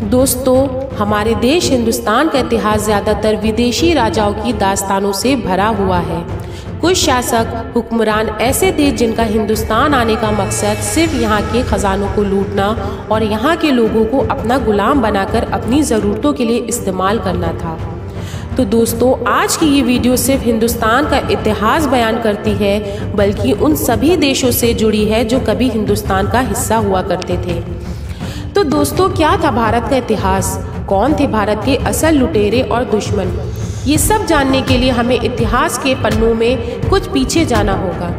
दोस्तों, हमारे देश हिंदुस्तान का इतिहास ज़्यादातर विदेशी राजाओं की दास्तानों से भरा हुआ है। कुछ शासक हुक्मरान ऐसे थे जिनका हिंदुस्तान आने का मकसद सिर्फ यहाँ के खजानों को लूटना और यहाँ के लोगों को अपना गुलाम बनाकर अपनी ज़रूरतों के लिए इस्तेमाल करना था। तो दोस्तों, आज की ये वीडियो सिर्फ हिंदुस्तान का इतिहास बयान करती है, बल्कि उन सभी देशों से जुड़ी है जो कभी हिंदुस्तान का हिस्सा हुआ करते थे। तो दोस्तों, क्या था भारत का इतिहास? कौन थे भारत के असल लुटेरे और दुश्मन? ये सब जानने के लिए हमें इतिहास के पन्नों में कुछ पीछे जाना होगा।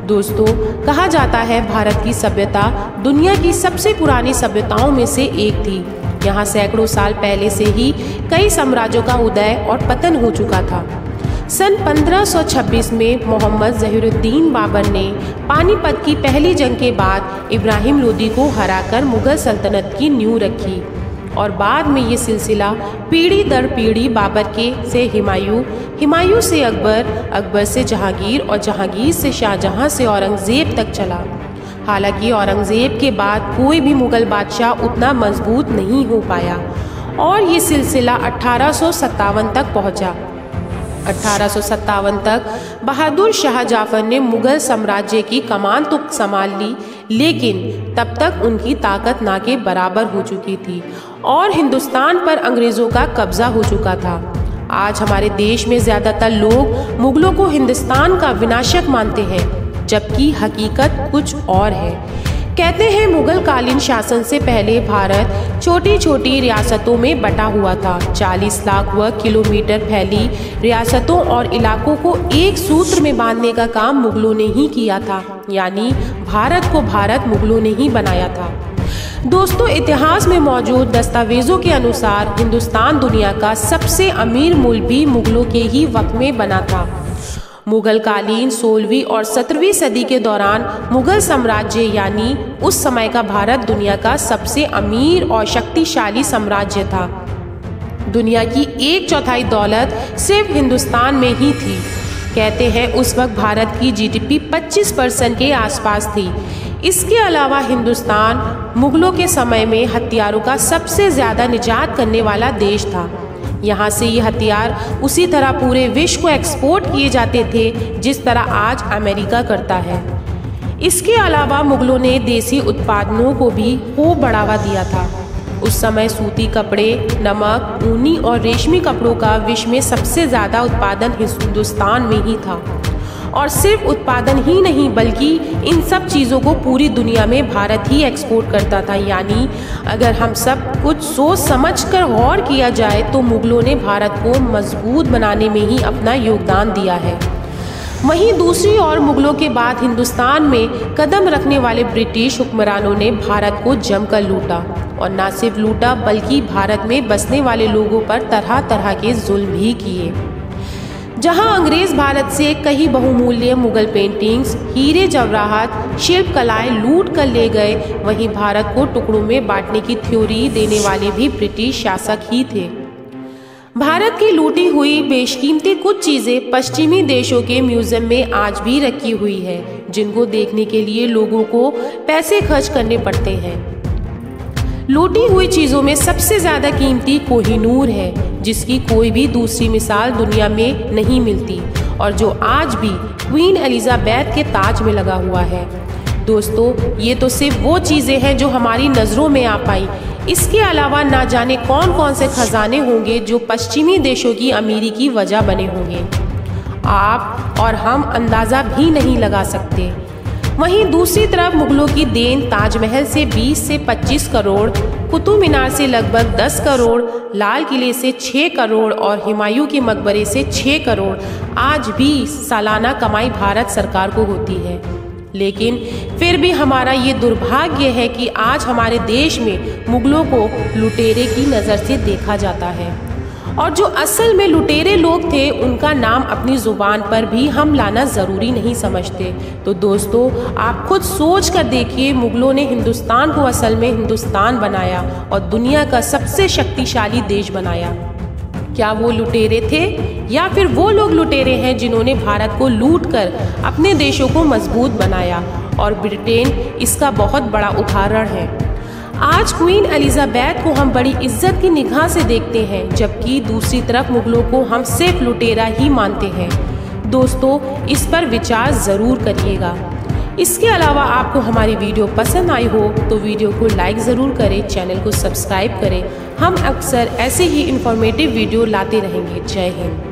दोस्तों, कहा जाता है भारत की सभ्यता दुनिया की सबसे पुरानी सभ्यताओं में से एक थी। यहाँ सैकड़ों साल पहले से ही कई साम्राज्यों का उदय और पतन हो चुका था। सन 1526 में मोहम्मद जहीरुद्दीन बाबर ने पानीपत की पहली जंग के बाद इब्राहिम लोदी को हराकर मुगल सल्तनत की नींव रखी और बाद में ये सिलसिला पीढ़ी दर पीढ़ी बाबर से हुमायूं से अकबर, अकबर से जहांगीर और जहांगीर से शाहजहां से औरंगजेब तक चला। हालांकि औरंगजेब के बाद कोई भी मुगल बादशाह उतना मजबूत नहीं हो पाया और ये सिलसिला 1857 तक पहुंचा। 1857 तक बहादुर शाह जाफर ने मुगल साम्राज्य की कमान तो संभाल ली, लेकिन तब तक उनकी ताकत ना के बराबर हो चुकी थी और हिंदुस्तान पर अंग्रेजों का कब्जा हो चुका था। आज हमारे देश में ज़्यादातर लोग मुगलों को हिंदुस्तान का विनाशक मानते हैं, जबकि हकीकत कुछ और है। कहते हैं मुगल कालीन शासन से पहले भारत छोटी छोटी रियासतों में बटा हुआ था। 40 लाख वर्ग किलोमीटर फैली रियासतों और इलाकों को एक सूत्र में बांधने का काम मुगलों ने ही किया था, यानी भारत को भारत मुगलों ने ही बनाया था। दोस्तों, इतिहास में मौजूद दस्तावेजों के अनुसार हिंदुस्तान दुनिया का सबसे अमीर मुल्क भी मुगलों के ही वक्त में बना था। मुगल कालीन 16वीं और 17वीं सदी के दौरान मुगल साम्राज्य यानी उस समय का भारत दुनिया का सबसे अमीर और शक्तिशाली साम्राज्य था। दुनिया की 1/4 दौलत सिर्फ हिंदुस्तान में ही थी। कहते हैं उस वक्त भारत की जीडीपी 25% के आसपास थी। इसके अलावा हिंदुस्तान मुगलों के समय में हथियारों का सबसे ज़्यादा निर्यात करने वाला देश था। यहाँ से ये हथियार उसी तरह पूरे विश्व को एक्सपोर्ट किए जाते थे जिस तरह आज अमेरिका करता है। इसके अलावा मुगलों ने देसी उत्पादनों को भी खूब बढ़ावा दिया था। उस समय सूती कपड़े, नमक, ऊनी और रेशमी कपड़ों का विश्व में सबसे ज़्यादा उत्पादन हिंदुस्तान में ही था। और सिर्फ उत्पादन ही नहीं, बल्कि इन सब चीज़ों को पूरी दुनिया में भारत ही एक्सपोर्ट करता था। यानी अगर हम सब कुछ सोच समझ कर गौर किया जाए तो मुगलों ने भारत को मजबूत बनाने में ही अपना योगदान दिया है। वहीं दूसरी ओर मुगलों के बाद हिंदुस्तान में कदम रखने वाले ब्रिटिश हुक्मरानों ने भारत को जमकर लूटा और न सिर्फ लूटा बल्कि भारत में बसने वाले लोगों पर तरह तरह के जुल्म भी किए। जहां अंग्रेज भारत से कई बहुमूल्य मुगल पेंटिंग्स, हीरे जवाहरात, शिल्प कलाएं लूट कर ले गए, वहीं भारत को टुकड़ों में बांटने की थ्योरी देने वाले भी ब्रिटिश शासक ही थे। भारत की लूटी हुई बेशकीमती कुछ चीज़ें पश्चिमी देशों के म्यूजियम में आज भी रखी हुई है, जिनको देखने के लिए लोगों को पैसे खर्च करने पड़ते हैं। लूटी हुई चीज़ों में सबसे ज़्यादा कीमती कोहिनूर है, जिसकी कोई भी दूसरी मिसाल दुनिया में नहीं मिलती और जो आज भी क्वीन एलिजाबेथ के ताज में लगा हुआ है। दोस्तों, ये तो सिर्फ वो चीज़ें हैं जो हमारी नज़रों में आ पाई। इसके अलावा ना जाने कौन कौन से खजाने होंगे जो पश्चिमी देशों की अमीरी की वजह बने होंगे। आप और हम अंदाज़ा भी नहीं लगा सकते। वहीं दूसरी तरफ मुगलों की देन ताजमहल से 20 से 25 करोड़, कुतुब मीनार से लगभग 10 करोड़, लाल किले से 6 करोड़ और हुमायूं के मकबरे से 6 करोड़ आज भी सालाना कमाई भारत सरकार को होती है। लेकिन फिर भी हमारा ये दुर्भाग्य है कि आज हमारे देश में मुगलों को लुटेरे की नज़र से देखा जाता है और जो असल में लुटेरे लोग थे उनका नाम अपनी ज़ुबान पर भी हम लाना ज़रूरी नहीं समझते। तो दोस्तों, आप खुद सोच कर देखिए, मुगलों ने हिंदुस्तान को असल में हिंदुस्तान बनाया और दुनिया का सबसे शक्तिशाली देश बनाया। क्या वो लुटेरे थे या फिर वो लोग लुटेरे हैं जिन्होंने भारत को लूट कर अपने देशों को मजबूत बनाया? और ब्रिटेन इसका बहुत बड़ा उदाहरण है। आज क्वीन एलिजाबेथ को हम बड़ी इज्जत की निगाह से देखते हैं, जबकि दूसरी तरफ मुगलों को हम सिर्फ लुटेरा ही मानते हैं। दोस्तों, इस पर विचार ज़रूर करिएगा। इसके अलावा आपको हमारी वीडियो पसंद आई हो तो वीडियो को लाइक ज़रूर करें, चैनल को सब्सक्राइब करें। हम अक्सर ऐसे ही इंफॉर्मेटिव वीडियो लाते रहेंगे। जय हिंद।